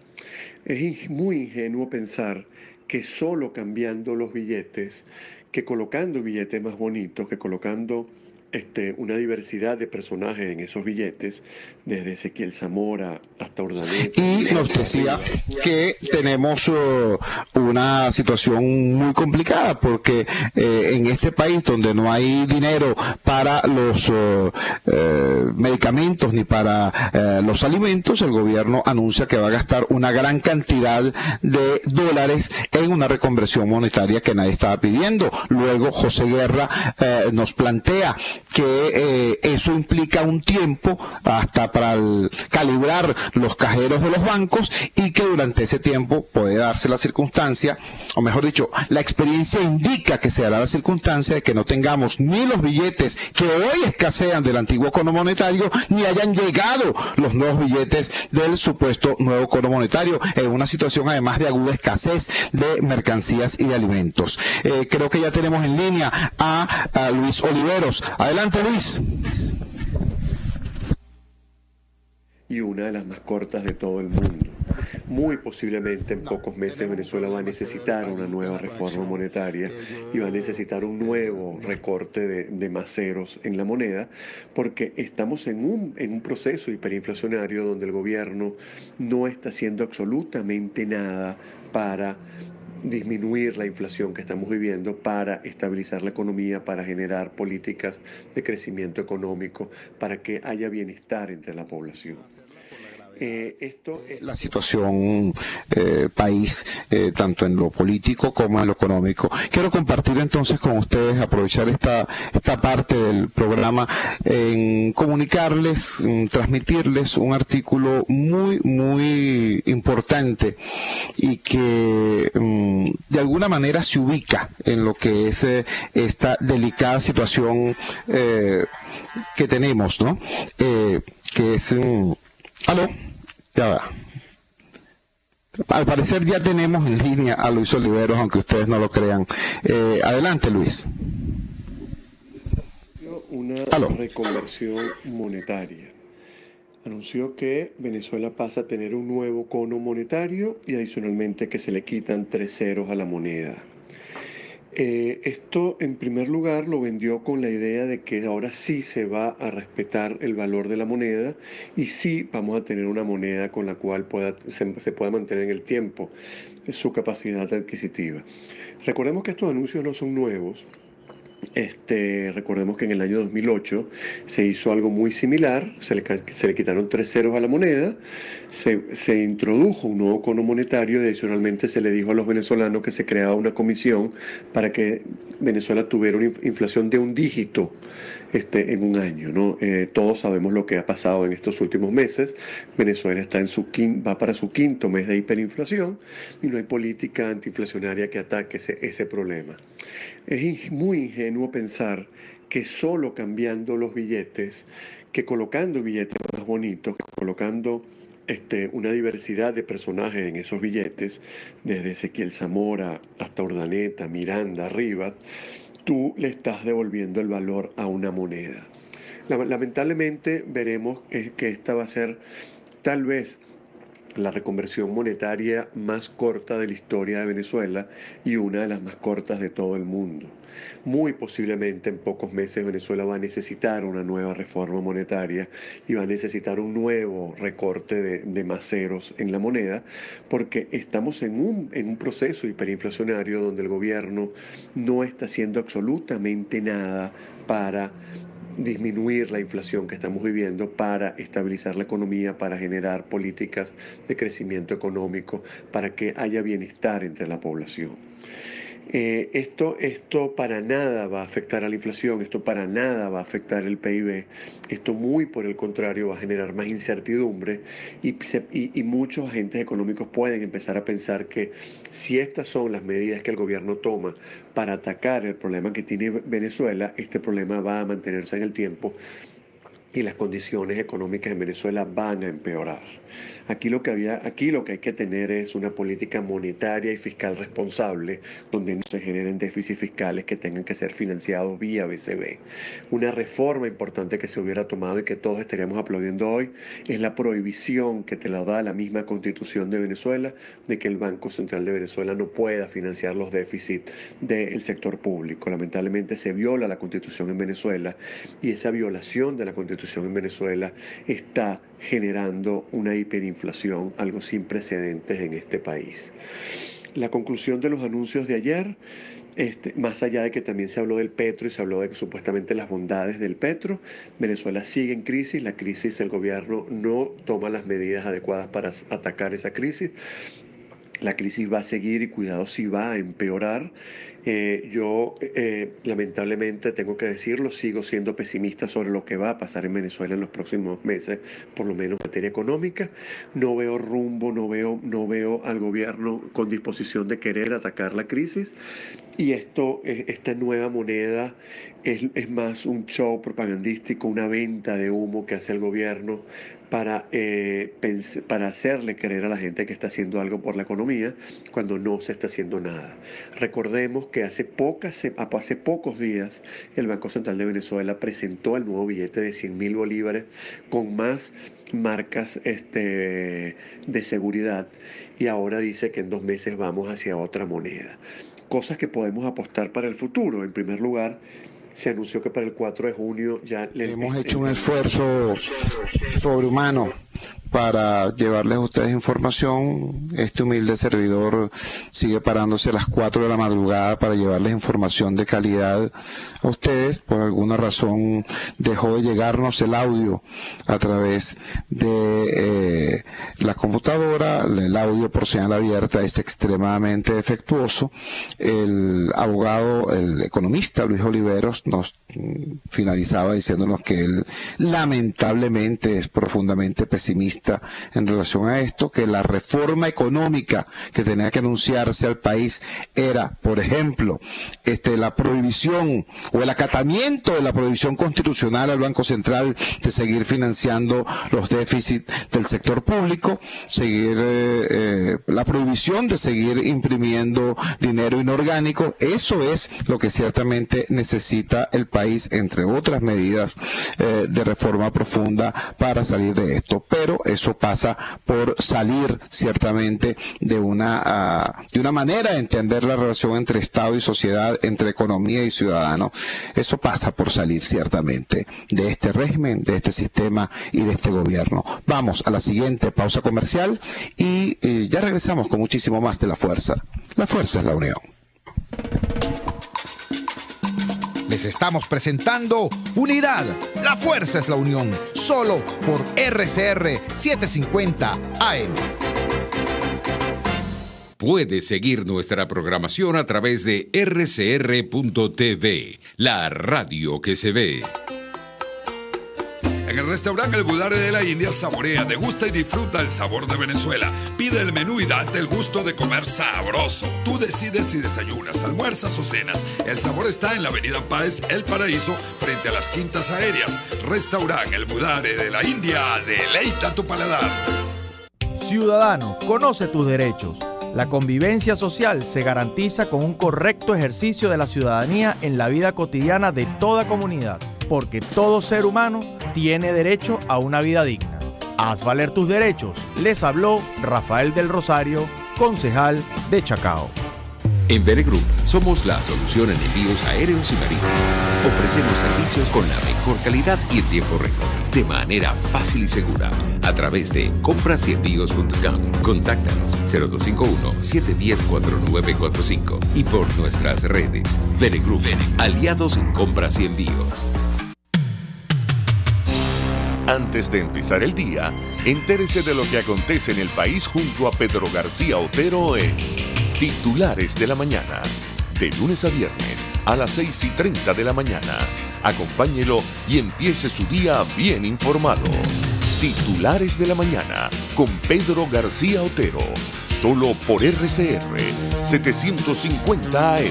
Es muy ingenuo pensar que solo cambiando los billetes, que colocando billetes más bonitos, que colocando una diversidad de personajes en esos billetes, desde Ezequiel Zamora hasta Urdaneta. Y nos decía que tenemos una situación muy complicada porque en este país donde no hay dinero para los medicamentos ni para los alimentos, el gobierno anuncia que va a gastar una gran cantidad de dólares en una reconversión monetaria que nadie estaba pidiendo. Luego José Guerra nos plantea que eso implica un tiempo hasta para calibrar los cajeros de los bancos y que durante ese tiempo puede darse la circunstancia, o mejor dicho, la experiencia indica que se dará la circunstancia de que no tengamos ni los billetes que hoy escasean del antiguo cono monetario, ni hayan llegado los nuevos billetes del supuesto nuevo cono monetario, en una situación además de aguda escasez de mercancías y de alimentos. Creo que ya tenemos en línea a Luis Oliveros. Adelante, Luis. Y una de las más cortas de todo el mundo. Muy posiblemente en pocos meses Venezuela va a necesitar una nueva reforma monetaria y va a necesitar un nuevo recorte de más ceros en la moneda, porque estamos en un proceso hiperinflacionario donde el gobierno no está haciendo absolutamente nada para disminuir la inflación que estamos viviendo, para estabilizar la economía, para generar políticas de crecimiento económico, para que haya bienestar entre la población. La situación país, tanto en lo político como en lo económico. Quiero compartir entonces con ustedes, aprovechar esta parte del programa en comunicarles, en transmitirles un artículo muy importante y que de alguna manera se ubica en lo que es esta delicada situación que tenemos, ¿no? Que es... ¿Aló? Ya va. Al parecer ya tenemos en línea a Luis Oliveros, aunque ustedes no lo crean. Adelante, Luis. Una ¿Aló? reconversión monetaria. Anunció que Venezuela pasa a tener un nuevo cono monetario y adicionalmente que se le quitan 3 ceros a la moneda. Esto, en primer lugar, lo vendió con la idea de que ahora sí se va a respetar el valor de la moneda y sí vamos a tener una moneda con la cual se pueda mantener en el tiempo su capacidad adquisitiva. Recordemos que estos anuncios no son nuevos. Recordemos que en el año 2008 se hizo algo muy similar, se le quitaron 3 ceros a la moneda, se introdujo un nuevo cono monetario y adicionalmente se le dijo a los venezolanos que se creaba una comisión para que Venezuela tuviera una inflación de un dígito en un año, ¿no? Todos sabemos lo que ha pasado en estos últimos meses. Venezuela está va para su 5º mes de hiperinflación y no hay política antiinflacionaria que ataque ese problema. Es muy ingenuo pensar que solo cambiando los billetes, que colocando billetes más bonitos, que colocando una diversidad de personajes en esos billetes, desde Ezequiel Zamora hasta Urdaneta, Miranda, Rivas, tú le estás devolviendo el valor a una moneda. Lamentablemente veremos que esta va a ser tal vez la reconversión monetaria más corta de la historia de Venezuela y una de las más cortas de todo el mundo. Muy posiblemente en pocos meses Venezuela va a necesitar una nueva reforma monetaria y va a necesitar un nuevo recorte de más ceros en la moneda, porque estamos en un proceso hiperinflacionario donde el gobierno no está haciendo absolutamente nada para disminuir la inflación que estamos viviendo, para estabilizar la economía, para generar políticas de crecimiento económico, para que haya bienestar entre la población. Esto para nada va a afectar a la inflación, esto para nada va a afectar el PIB, esto muy por el contrario va a generar más incertidumbre y muchos agentes económicos pueden empezar a pensar que si estas son las medidas que el gobierno toma para atacar el problema que tiene Venezuela, este problema va a mantenerse en el tiempo y las condiciones económicas en Venezuela van a empeorar. Aquí lo que hay que tener es una política monetaria y fiscal responsable, donde no se generen déficits fiscales que tengan que ser financiados vía BCB. Una reforma importante que se hubiera tomado y que todos estaríamos aplaudiendo hoy es la prohibición que te la da la misma Constitución de Venezuela de que el Banco Central de Venezuela no pueda financiar los déficits del sector público. Lamentablemente se viola la Constitución en Venezuela y esa violación de la Constitución en Venezuela está generando una hiperinflación, algo sin precedentes en este país. La conclusión de los anuncios de ayer, más allá de que también se habló del petro y se habló de que supuestamente las bondades del petro, Venezuela sigue en crisis, la crisis, el gobierno no toma las medidas adecuadas para atacar esa crisis. La crisis va a seguir y cuidado si va a empeorar. Yo lamentablemente tengo que decirlo, sigo siendo pesimista sobre lo que va a pasar en Venezuela en los próximos meses, por lo menos en materia económica. No veo rumbo, no veo al gobierno con disposición de querer atacar la crisis. Y esta nueva moneda es más un show propagandístico, una venta de humo que hace el gobierno para hacerle creer a la gente que está haciendo algo por la economía cuando no se está haciendo nada. Recordemos que hace pocos días el Banco Central de Venezuela presentó el nuevo billete de 100.000 bolívares con más marcas de seguridad y ahora dice que en 2 meses vamos hacia otra moneda. Cosas que podemos apostar para el futuro. En primer lugar, se anunció que para el 4 de junio ya... Hemos hecho un esfuerzo sobrehumano para llevarles a ustedes información. Este humilde servidor sigue parándose a las 4 de la madrugada para llevarles información de calidad a ustedes. Por alguna razón dejó de llegarnos el audio a través de la computadora. El audio por señal abierta es extremadamente defectuoso. El abogado, el economista Luis Oliveros nos finalizaba diciéndonos que él lamentablemente es profundamente pesimista en relación a esto, que la reforma económica que tenía que anunciarse al país era, por ejemplo, la prohibición o el acatamiento de la prohibición constitucional al Banco Central de seguir financiando los déficits del sector público, la prohibición de seguir imprimiendo dinero inorgánico. Eso es lo que ciertamente necesita el país, entre otras medidas de reforma profunda para salir de esto. Pero eso pasa por salir ciertamente de una manera de entender la relación entre Estado y sociedad, entre economía y ciudadano. Eso pasa por salir ciertamente de este régimen, de este sistema y de este gobierno. Vamos a la siguiente pausa comercial y ya regresamos con muchísimo más de La Fuerza. La Fuerza es la unión. Les estamos presentando Unidad, la fuerza es la unión, solo por RCR 750 AM. Puedes seguir nuestra programación a través de rcr.tv, la radio que se ve. En el restaurante El Budare de la India, saborea, degusta y disfruta el sabor de Venezuela. Pide el menú y date el gusto de comer sabroso. Tú decides si desayunas, almuerzas o cenas. El sabor está en la avenida Páez, El Paraíso, frente a las Quintas Aéreas. Restaurante El Budare de la India, deleita tu paladar. Ciudadano, conoce tus derechos. La convivencia social se garantiza con un correcto ejercicio de la ciudadanía en la vida cotidiana de toda comunidad, porque todo ser humano tiene derecho a una vida digna. Haz valer tus derechos. Les habló Rafael del Rosario, concejal de Chacao. En Veregroup somos la solución en envíos aéreos y marítimos. Ofrecemos servicios con la mejor calidad y en tiempo récord, de manera fácil y segura, a través de comprasyenvíos.com. Contáctanos 0251-710-4945 y por nuestras redes. Veregroup, aliados en compras y envíos. Antes de empezar el día, entérese de lo que acontece en el país junto a Pedro García Otero en Titulares de la Mañana, de lunes a viernes a las 6:30 de la mañana. Acompáñelo y empiece su día bien informado. Titulares de la Mañana con Pedro García Otero, solo por RCR 750 AM,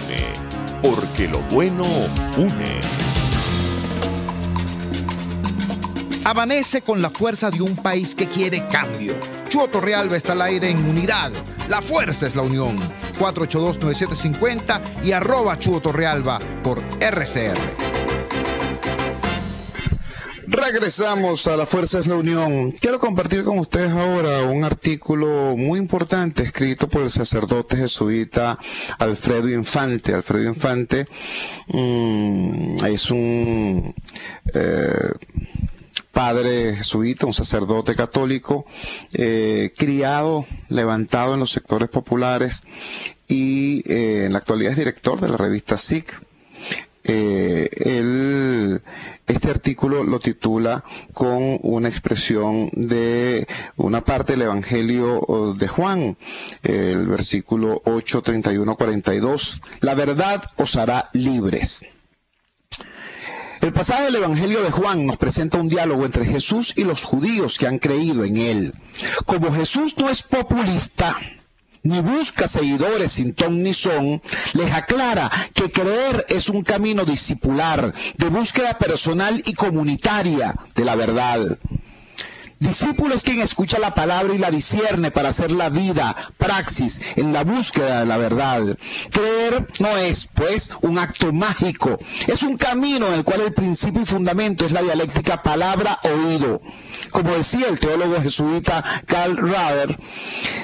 porque lo bueno une. Amanece con la fuerza de un país que quiere cambio. Chuo Torrealba está al aire en Unidad. La fuerza es la unión. 482-9750 y @Chuo Torrealba por RCR. Regresamos a La Fuerza es la Unión. Quiero compartir con ustedes ahora un artículo muy importante escrito por el sacerdote jesuita Alfredo Infante. Alfredo Infante es un padre jesuita, un sacerdote católico, criado, levantado en los sectores populares y en la actualidad es director de la revista SIC. Este artículo lo titula con una expresión de una parte del Evangelio de Juan, el versículo 8, 31, 42. La verdad os hará libres. El pasaje del Evangelio de Juan nos presenta un diálogo entre Jesús y los judíos que han creído en él. Como Jesús no es populista, ni busca seguidores sin ton ni son, les aclara que creer es un camino discipular, de búsqueda personal y comunitaria de la verdad. Discípulo es quien escucha la palabra y la discierne para hacer la vida, praxis, en la búsqueda de la verdad. Creer no es, pues, un acto mágico. Es un camino en el cual el principio y fundamento es la dialéctica palabra-oído. Como decía el teólogo jesuita Karl Rahner,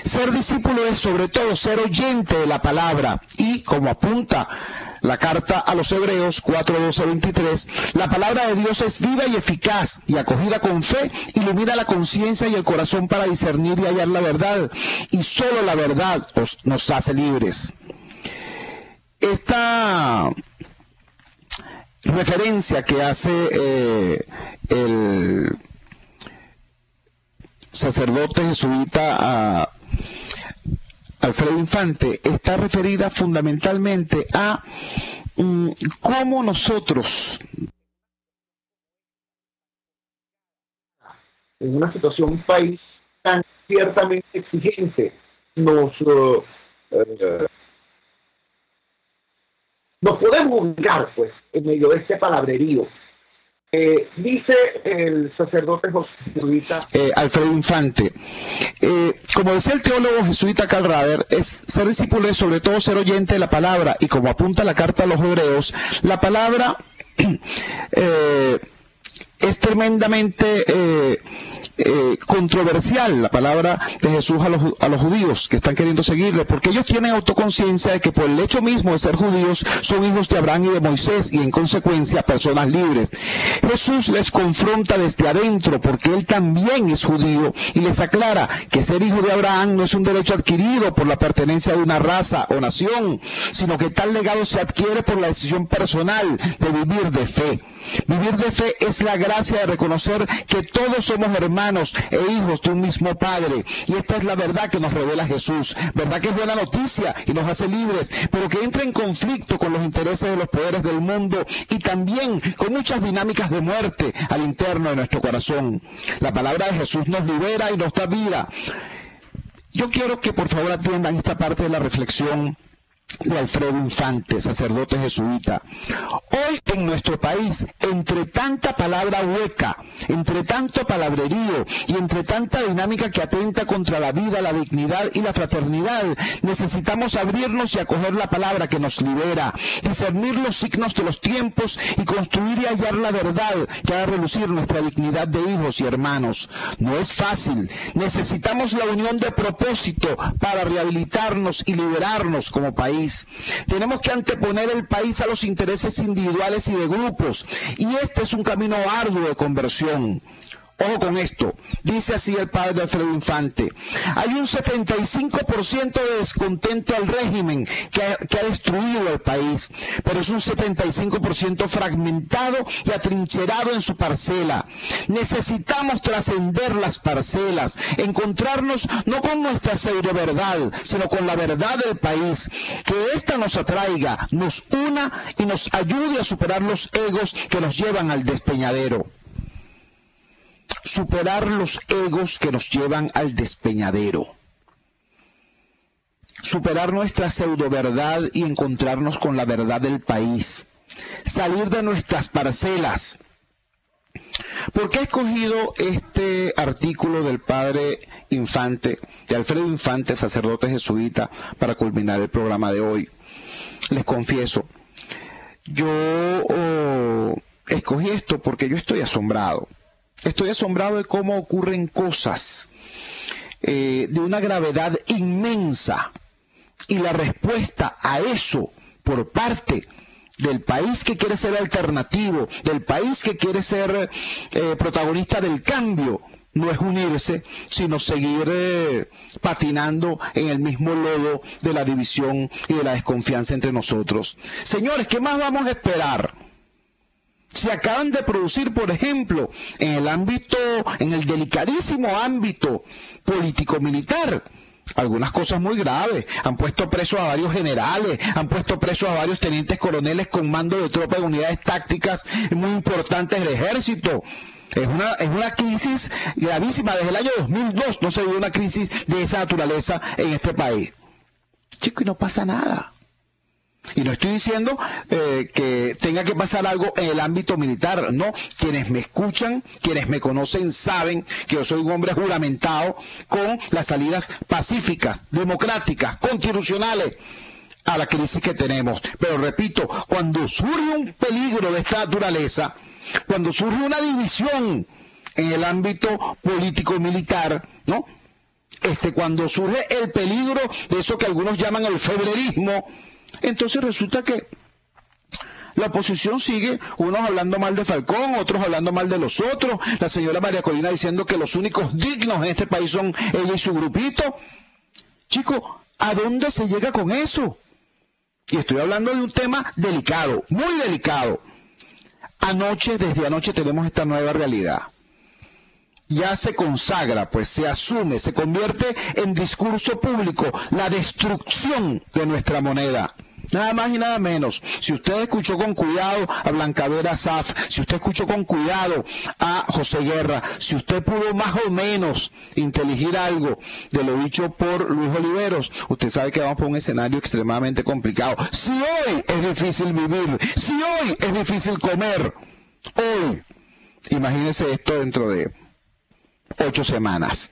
ser discípulo es sobre todo ser oyente de la palabra y, como apunta la carta a los Hebreos 4:12-23, la palabra de Dios es viva y eficaz, y acogida con fe, ilumina la conciencia y el corazón para discernir y hallar la verdad, y solo la verdad nos hace libres. Esta referencia que hace el sacerdote jesuita a Alfredo Infante está referida fundamentalmente a cómo nosotros, en una situación, un país tan ciertamente exigente, nos podemos ubicar, pues, en medio de este palabrerío. Dice el sacerdote jesuita Alfredo Infante, como decía el teólogo jesuita Karl Rahner, es ser discípulo es sobre todo ser oyente de la palabra, y como apunta la carta a los Hebreos, la palabra es tremendamente controversial, la palabra de Jesús a los judíos que están queriendo seguirle, porque ellos tienen autoconciencia de que por el hecho mismo de ser judíos son hijos de Abraham y de Moisés, y en consecuencia personas libres. Jesús les confronta desde adentro, porque él también es judío, y les aclara que ser hijo de Abraham no es un derecho adquirido por la pertenencia de una raza o nación, sino que tal legado se adquiere por la decisión personal de vivir de fe. Vivir de fe es la gracia de reconocer que todos somos hermanos e hijos de un mismo Padre, y esta es la verdad que nos revela Jesús, verdad que es buena noticia y nos hace libres, pero que entra en conflicto con los intereses de los poderes del mundo y también con muchas dinámicas de muerte al interno de nuestro corazón. La palabra de Jesús nos libera y nos da vida. Yo quiero que por favor atiendan esta parte de la reflexión de Alfredo Infante, sacerdote jesuita. Hoy en nuestro país, entre tanta palabra hueca, entre tanto palabrerío y entre tanta dinámica que atenta contra la vida, la dignidad y la fraternidad, necesitamos abrirnos y acoger la palabra que nos libera, discernir los signos de los tiempos y construir y hallar la verdad que haga relucir nuestra dignidad de hijos y hermanos. No es fácil, necesitamos la unión de propósito para rehabilitarnos y liberarnos como país. Tenemos que anteponer el país a los intereses individuales y de grupos, y este es un camino arduo de conversión. Ojo con esto, dice así el padre Alfredo Infante: hay un 75% de descontento al régimen que ha destruido el país, pero es un 75% fragmentado y atrincherado en su parcela. Necesitamos trascender las parcelas, encontrarnos no con nuestra pseudo-verdad, sino con la verdad del país, que ésta nos atraiga, nos una y nos ayude a superar los egos que nos llevan al despeñadero. Superar los egos que nos llevan al despeñadero. Superar nuestra pseudo-verdad y encontrarnos con la verdad del país. Salir de nuestras parcelas. ¿Por qué he escogido este artículo del padre Infante, de Alfredo Infante, sacerdote jesuita, para culminar el programa de hoy? Les confieso, yo escogí esto porque yo estoy asombrado. Estoy asombrado de cómo ocurren cosas de una gravedad inmensa, y la respuesta a eso por parte del país que quiere ser alternativo, del país que quiere ser protagonista del cambio, no es unirse, sino seguir patinando en el mismo lodo de la división y de la desconfianza entre nosotros. Señores, ¿qué más vamos a esperar? Se acaban de producir, por ejemplo, en el delicadísimo ámbito político-militar, algunas cosas muy graves. Han puesto presos a varios generales, han puesto presos a varios tenientes coroneles con mando de tropas de unidades tácticas muy importantes del ejército. Es una crisis gravísima. Desde el año 2002 no se vio una crisis de esa naturaleza en este país. Chico, y no pasa nada. Y no estoy diciendo que tenga que pasar algo en el ámbito militar, no. Quienes me escuchan, quienes me conocen, saben que yo soy un hombre juramentado con las salidas pacíficas, democráticas, constitucionales a la crisis que tenemos. Pero repito, cuando surge un peligro de esta naturaleza, cuando surge una división en el ámbito político-militar, ¿no? Cuando surge el peligro de eso que algunos llaman el febrerismo, entonces resulta que la oposición sigue, unos hablando mal de Falcón, otros hablando mal de los otros, la señora María Corina diciendo que los únicos dignos en este país son ella y su grupito. Chicos, ¿a dónde se llega con eso? Y estoy hablando de un tema delicado, muy delicado. Desde anoche tenemos esta nueva realidad. Ya se consagra, pues se asume, se convierte en discurso público la destrucción de nuestra moneda. Nada más y nada menos. Si usted escuchó con cuidado a Blancavera Saf, si usted escuchó con cuidado a José Guerra, si usted pudo más o menos inteligir algo de lo dicho por Luis Oliveros, usted sabe que vamos por un escenario extremadamente complicado. Si hoy es difícil vivir, si hoy es difícil comer, hoy, imagínese esto dentro de 8 semanas.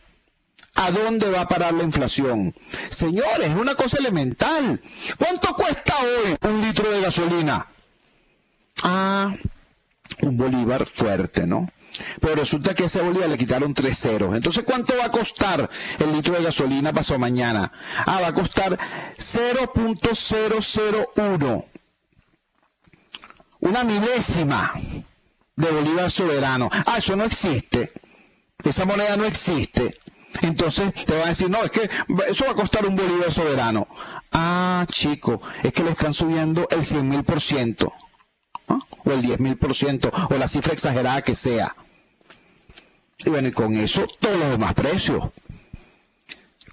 ¿A dónde va a parar la inflación? Señores, es una cosa elemental. ¿Cuánto cuesta hoy un litro de gasolina? Un bolívar fuerte, ¿no? Pero resulta que a ese bolívar le quitaron 3 ceros. Entonces, ¿cuánto va a costar el litro de gasolina pasado mañana? Va a costar 0.001. Una milésima de bolívar soberano. Eso no existe. Esa moneda no existe. Entonces te van a decir, no, es que eso va a costar un bolívar soberano. Chico, es que le están subiendo el 100.000%, o el 10.000%, o la cifra exagerada que sea. Y bueno, y con eso todos los demás precios.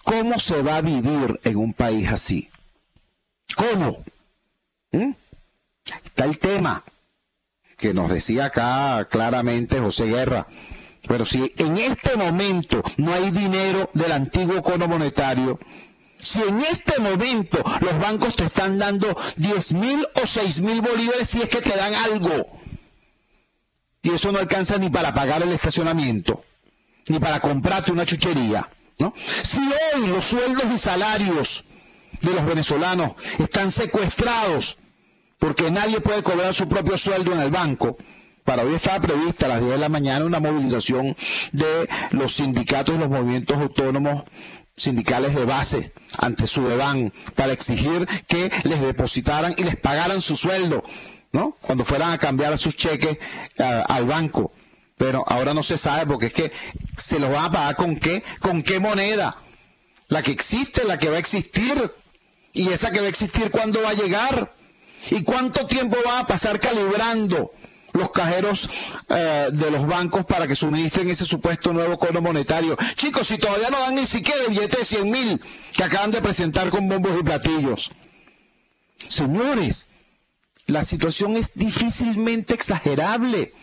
¿Cómo se va a vivir en un país así? ¿Cómo? Está el tema que nos decía acá claramente José Guerra. Pero si en este momento no hay dinero del antiguo cono monetario, si en este momento los bancos te están dando 10.000 o 6.000 bolívares, si es que te dan algo, y eso no alcanza ni para pagar el estacionamiento, ni para comprarte una chuchería, ¿no? Si hoy los sueldos y salarios de los venezolanos están secuestrados porque nadie puede cobrar su propio sueldo en el banco, para hoy estaba prevista a las 10 de la mañana una movilización de los sindicatos y los movimientos autónomos sindicales de base ante Sudeban para exigir que les depositaran y les pagaran su sueldo, ¿no? Cuando fueran a cambiar sus cheques al banco. Pero ahora no se sabe porque es que se los van a pagar ¿con qué? ¿Con qué moneda? La que existe, la que va a existir. Y esa que va a existir, ¿cuándo va a llegar? ¿Y cuánto tiempo va a pasar calibrando los cajeros de los bancos para que suministren ese supuesto nuevo cono monetario? Chicos, si todavía no dan ni siquiera el billete de 100.000 que acaban de presentar con bombos y platillos. Señores, la situación es difícilmente exagerable.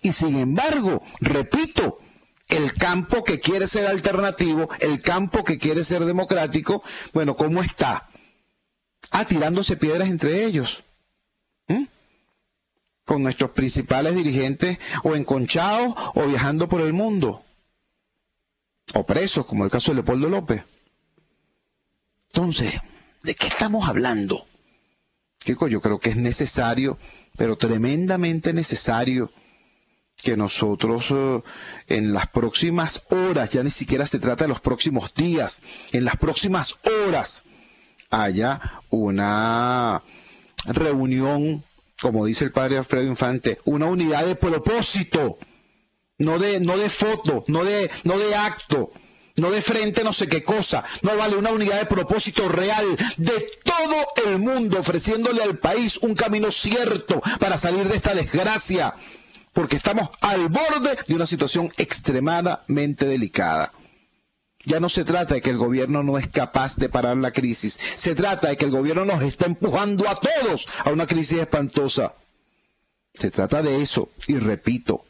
Y sin embargo, repito, el campo que quiere ser alternativo, el campo que quiere ser democrático, bueno, ¿cómo está? Tirándose piedras entre ellos. Con nuestros principales dirigentes o enconchados o viajando por el mundo, o presos, como el caso de Leopoldo López. Entonces, ¿de qué estamos hablando? Chicos, yo creo que es necesario, pero tremendamente necesario, que nosotros en las próximas horas, ya ni siquiera se trata de los próximos días, en las próximas horas haya una reunión, como dice el padre Alfredo Infante, una unidad de propósito, no de foto, no de acto, no de frente no sé qué cosa, no vale, una unidad de propósito real de todo el mundo, ofreciéndole al país un camino cierto para salir de esta desgracia, porque estamos al borde de una situación extremadamente delicada. Ya no se trata de que el gobierno no es capaz de parar la crisis. Se trata de que el gobierno nos está empujando a todos a una crisis espantosa. Se trata de eso. Y repito,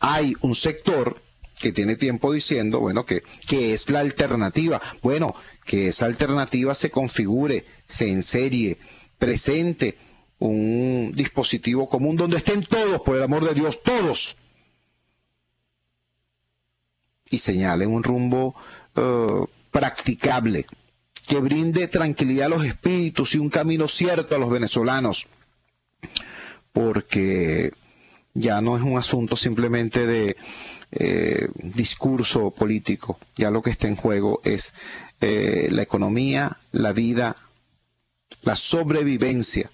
hay un sector que tiene tiempo diciendo, bueno, que es la alternativa. Bueno, que esa alternativa se configure, se enserie, presente un dispositivo común donde estén todos, por el amor de Dios, todos. Y señalen un rumbo practicable, que brinde tranquilidad a los espíritus y un camino cierto a los venezolanos, porque ya no es un asunto simplemente de discurso político, ya lo que está en juego es la economía, la vida, la sobrevivencia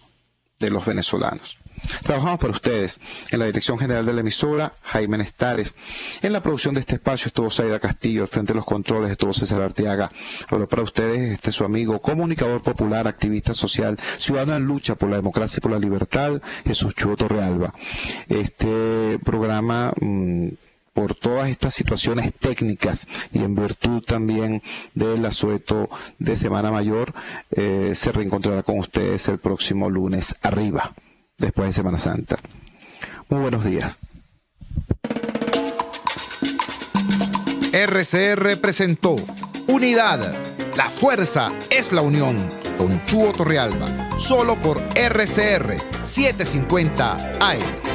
de los venezolanos. Trabajamos para ustedes. En la dirección general de la emisora, Jaime Nestares. En la producción de este espacio estuvo Zaida Castillo. Al frente de los controles estuvo César Arteaga. Habló para ustedes su amigo, comunicador popular, activista social, ciudadano en lucha por la democracia y por la libertad, Jesús Chuo Torrealba. Este programa, por todas estas situaciones técnicas y en virtud también del asueto de Semana Mayor, se reencontrará con ustedes el próximo lunes arriba, después de Semana Santa. Muy buenos días. RCR presentó Unidad. La fuerza es la unión. Con Chuo Torrealba. Solo por RCR 750 AM.